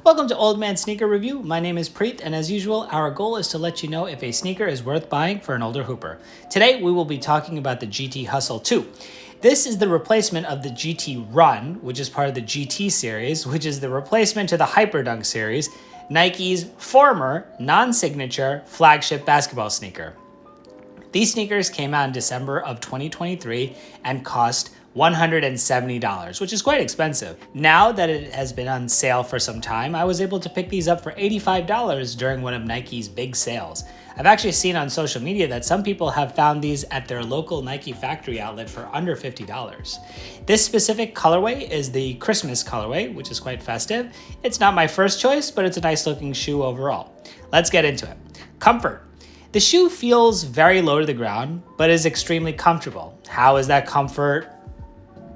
Welcome to Old Man Sneaker Review. My name is Preet, and as usual, our goal is to let you know if a sneaker is worth buying for an older hooper. Today, we will be talking about the GT Hustle 2. This is the replacement of the GT Run, which is part of the GT series, which is the replacement to the Hyperdunk series, Nike's former non-signature flagship basketball sneaker. These sneakers came out in December of 2023 and cost $170, which is quite expensive. Now that it has been on sale for some time, I was able to pick these up for $85 during one of Nike's big sales. I've actually seen on social media that some people have found these at their local Nike factory outlet for under $50. This specific colorway is the Christmas colorway, which is quite festive. It's not my first choice, but it's a nice looking shoe overall. Let's get into it. Comfort. The shoe feels very low to the ground, but is extremely comfortable. How is that comfort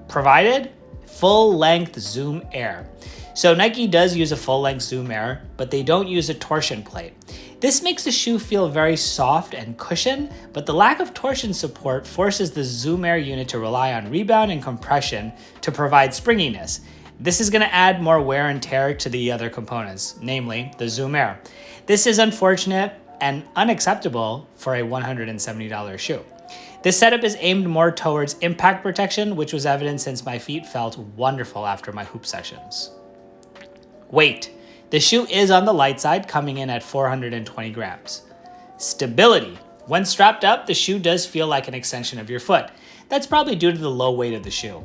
provided? Full-length Zoom Air. So Nike does use a full-length Zoom Air, but they don't use a torsion plate. This makes the shoe feel very soft and cushioned, but the lack of torsion support forces the Zoom Air unit to rely on rebound and compression to provide springiness. This is going to add more wear and tear to the other components, namely the Zoom Air. This is unfortunate and unacceptable for a $170 shoe. This setup is aimed more towards impact protection, which was evident since my feet felt wonderful after my hoop sessions. Weight. The shoe is on the light side, coming in at 420 grams. Stability. When strapped up, the shoe does feel like an extension of your foot. That's probably due to the low weight of the shoe.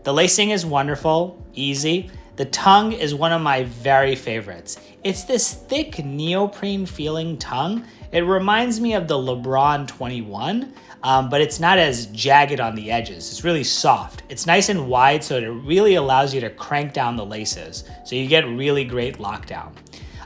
The lacing is wonderful, easy. The tongue is one of my very favorites. It's this thick neoprene feeling tongue. It reminds me of the LeBron 21, but it's not as jagged on the edges. It's really soft. It's nice and wide, so it really allows you to crank down the laces. So you get really great lockdown.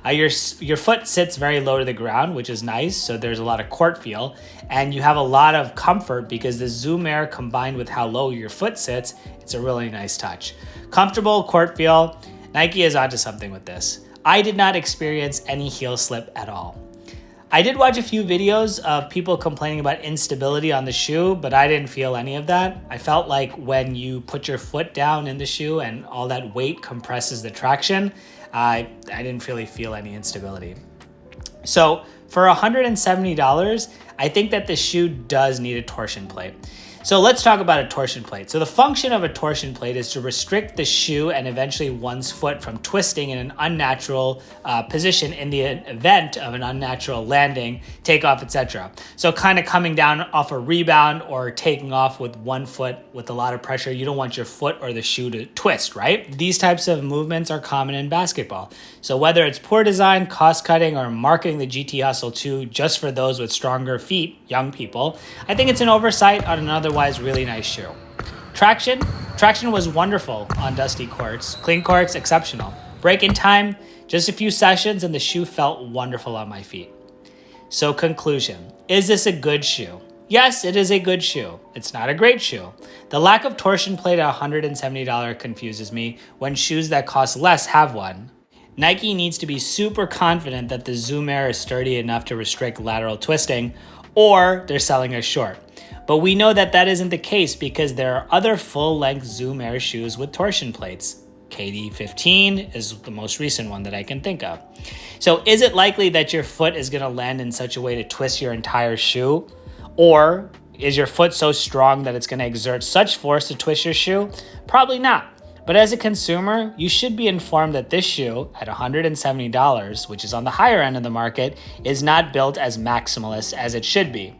Your foot sits very low to the ground, which is nice, so there's a lot of court feel, and you have a lot of comfort because the Zoom Air combined with how low your foot sits, it's a really nice touch. Comfortable court feel. Nike is onto something with this. I did not experience any heel slip at all. I did watch a few videos of people complaining about instability on the shoe, but I didn't feel any of that. I felt like when you put your foot down in the shoe and all that weight compresses the traction, I didn't really feel any instability. So for $170, I think that the shoe does need a torsion plate. So let's talk about a torsion plate. So the function of a torsion plate is to restrict the shoe and eventually one's foot from twisting in an unnatural position in the event of an unnatural landing, takeoff, etc. So kind of coming down off a rebound or taking off with one foot with a lot of pressure. You don't want your foot or the shoe to twist, right? These types of movements are common in basketball. So whether it's poor design, cost cutting, or marketing the GT Hustle 2 just for those with stronger feet, young people, I think it's an oversight on an otherwise really nice shoe. Traction was wonderful on dusty courts. Clean courts, exceptional. Break in time, just a few sessions, and the shoe felt wonderful on my feet. So conclusion, is this a good shoe? Yes, it is a good shoe. It's not a great shoe. The lack of torsion plate at $170 confuses me when shoes that cost less have one. Nike needs to be super confident that the Zoom Air is sturdy enough to restrict lateral twisting, or they're selling us short. But we know that that isn't the case because there are other full-length Zoom Air shoes with torsion plates. KD15 is the most recent one that I can think of. So is it likely that your foot is going to land in such a way to twist your entire shoe? Or is your foot so strong that it's going to exert such force to twist your shoe? Probably not. But as a consumer, you should be informed that this shoe at $170, which is on the higher end of the market, is not built as maximalist as it should be.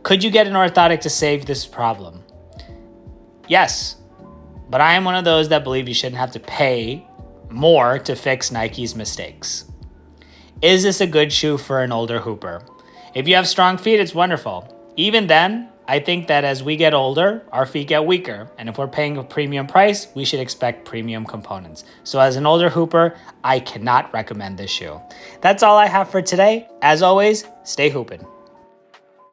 Could you get an orthotic to save this problem? Yes, but I am one of those that believe you shouldn't have to pay more to fix Nike's mistakes. Is this a good shoe for an older hooper? If you have strong feet, it's wonderful. Even then, I think that as we get older, our feet get weaker, and if we're paying a premium price, we should expect premium components. So as an older hooper, I cannot recommend this shoe. That's all I have for today. As always, stay hooping.